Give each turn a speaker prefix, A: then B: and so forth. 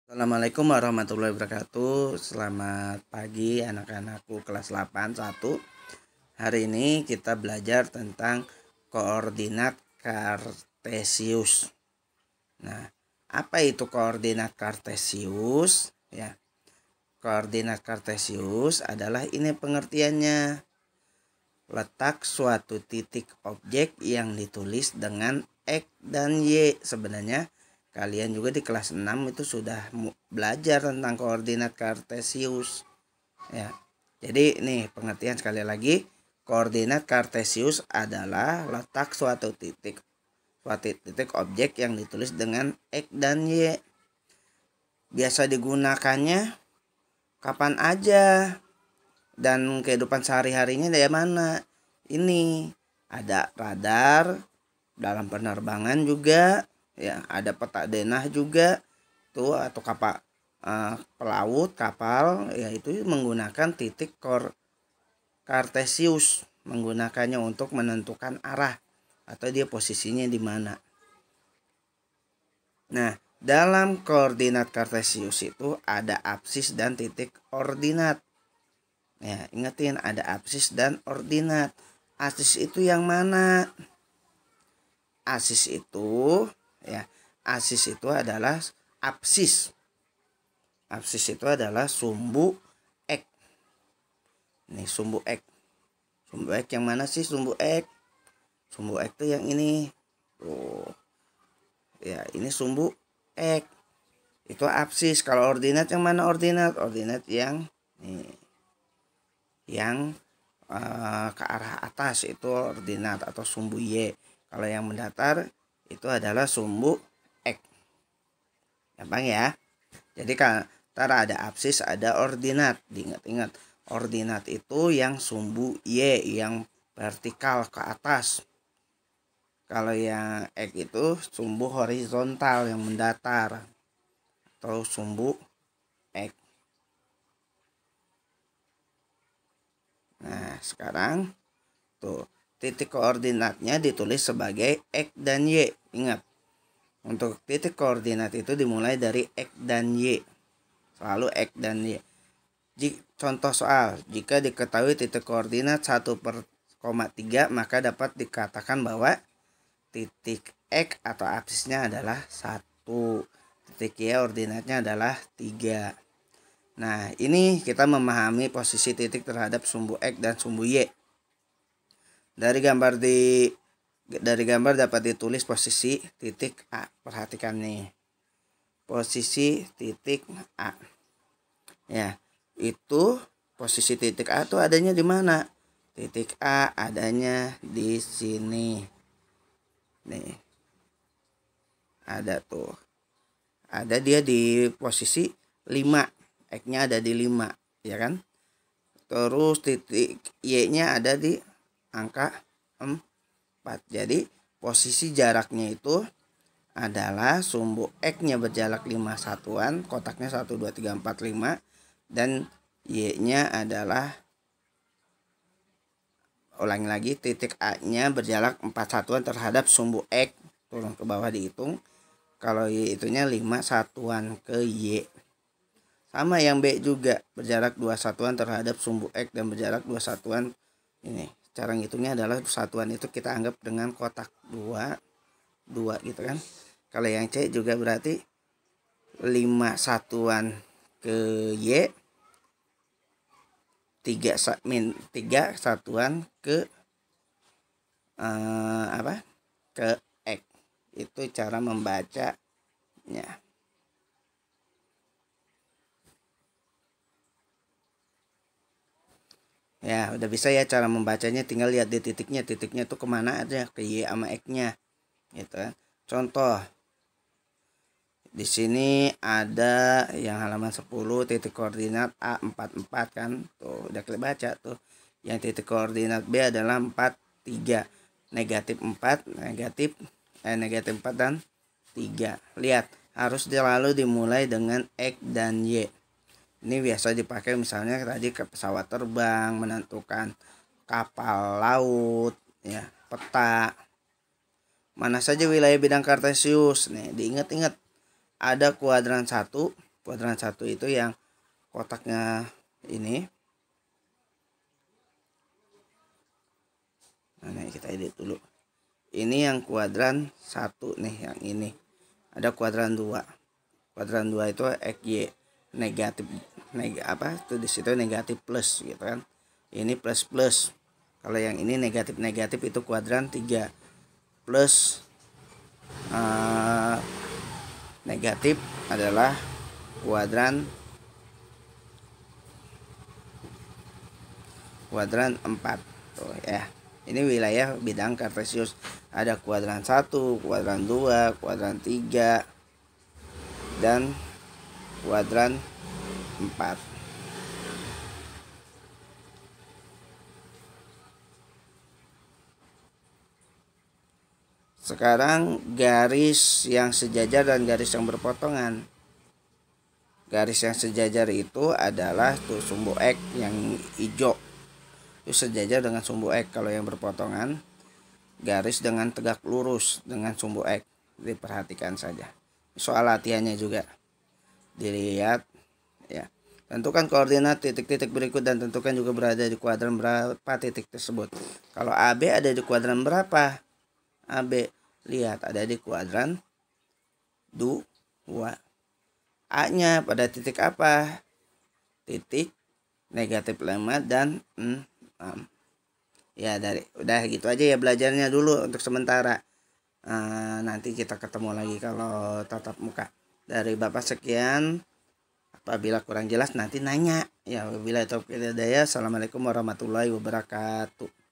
A: Assalamualaikum warahmatullahi wabarakatuh. Selamat pagi anak-anakku kelas 8 1. Hari ini kita belajar tentang koordinat kartesius. Nah, apa itu koordinat kartesius? Ya. Koordinat kartesius adalah ini pengertiannya. Letak suatu titik objek yang ditulis dengan X dan Y. Sebenarnya kalian juga di kelas 6 itu sudah belajar tentang koordinat kartesius. Ya. Jadi nih pengertian sekali lagi, koordinat kartesius adalah letak suatu titik objek yang ditulis dengan X dan Y. Biasa digunakannya kapan aja dan kehidupan sehari-harinya dari mana. Ini ada radar dalam penerbangan juga, ya ada peta denah juga tuh, atau kapal pelaut kapal, yaitu menggunakan titik kartesius, menggunakannya untuk menentukan arah atau dia posisinya di mana. Nah, dalam koordinat kartesius itu ada absis dan titik ordinat. Ya, ingetin ada absis dan ordinat. Absis itu yang mana? Absis itu adalah absis. Absis itu adalah sumbu X. Nih sumbu X. Sumbu X yang mana sih sumbu X? Sumbu X itu yang ini. Tuh. Ya, ini sumbu X. Itu absis. Kalau ordinat yang mana ordinat? Ordinat yang nih. Yang ke arah atas itu ordinat atau sumbu Y. Kalau yang mendatar itu adalah sumbu X. Gampang ya. Jadi antara ada absis ada ordinat. Diingat-ingat, ordinat itu yang sumbu Y, yang vertikal ke atas. Kalau yang X itu sumbu horizontal yang mendatar atau sumbu X. Nah, sekarang tuh titik koordinatnya ditulis sebagai X dan Y. Ingat, untuk titik koordinat itu dimulai dari X dan Y. Selalu X dan Y. Contoh soal, jika diketahui titik koordinat 1/3, maka dapat dikatakan bahwa titik X atau absisnya adalah 1. Titik Y ordinatnya adalah 3. Nah, ini kita memahami posisi titik terhadap sumbu X dan sumbu Y. Dari gambar dapat ditulis posisi titik A. Perhatikan nih. Posisi titik A. Ya, itu posisi titik A itu adanya di mana? Titik A adanya di sini. Nih. Ada tuh. Ada dia di posisi 5. X-nya ada di 5, ya kan? Terus titik Y-nya ada di angka 4. Jadi posisi jaraknya itu adalah sumbu X-nya berjarak 5 satuan, kotaknya 1 2 3 4 5, dan Y-nya adalah, ulangi lagi, titik A-nya berjarak 4 satuan terhadap sumbu X. Turun ke bawah dihitung. Kalau Y itunya 5 satuan ke Y. Sama yang B juga, berjarak 2 satuan terhadap sumbu X dan berjarak 2 satuan. Ini cara ngitungnya adalah satuan itu kita anggap dengan kotak 2 gitu kan. Kalau yang C juga berarti 5 satuan ke Y, 3 satuan ke ke X. Itu cara membacanya. Ya, udah bisa ya cara membacanya, tinggal lihat di titiknya tuh kemana aja, ke Y sama X-nya gitu kan. Contoh, di sini ada yang halaman 10 titik koordinat A 44 kan. Tuh, udah kalian baca tuh. Yang titik koordinat B adalah 4 3. Negatif 4 dan 3. Lihat, harus selalu dimulai dengan X dan Y. Ini biasa dipakai misalnya tadi ke pesawat terbang, menentukan kapal laut, ya, peta. Mana saja wilayah bidang kartesius. Nih, diingat-ingat. Ada kuadran 1, Kuadran 1 itu yang kotaknya ini. Nah, kita edit dulu. Ini yang kuadran 1 nih, yang ini. Ada kuadran 2. Kuadran 2 itu XY negatif itu di situ negatif plus gitu kan. Ini plus plus. Kalau yang ini negatif negatif itu kuadran 3. Plus negatif adalah kuadran 4 tuh ya. Ini wilayah bidang kartesius. Ada kuadran 1, kuadran 2, kuadran 3 dan kuadran 4. Sekarang garis yang sejajar dan garis yang berpotongan. Garis yang sejajar itu adalah tuh sumbu X yang hijau. Itu sejajar dengan sumbu X. Kalau yang berpotongan, garis dengan tegak lurus dengan sumbu X. Diperhatikan saja. Soal latihannya juga dilihat ya. Tentukan koordinat titik-titik berikut dan tentukan juga berada di kuadran berapa titik tersebut. Kalau AB ada di kuadran berapa? AB, lihat ada di kuadran 2. A-nya pada titik apa? Titik negatif 5 dan 6. Ya, udah gitu aja ya belajarnya dulu untuk sementara. Nanti kita ketemu lagi kalau tatap muka. Dari Bapak sekian. Apabila kurang jelas nanti nanya. Ya, wabillahi taufiq wal hidayah. Assalamualaikum warahmatullahi wabarakatuh.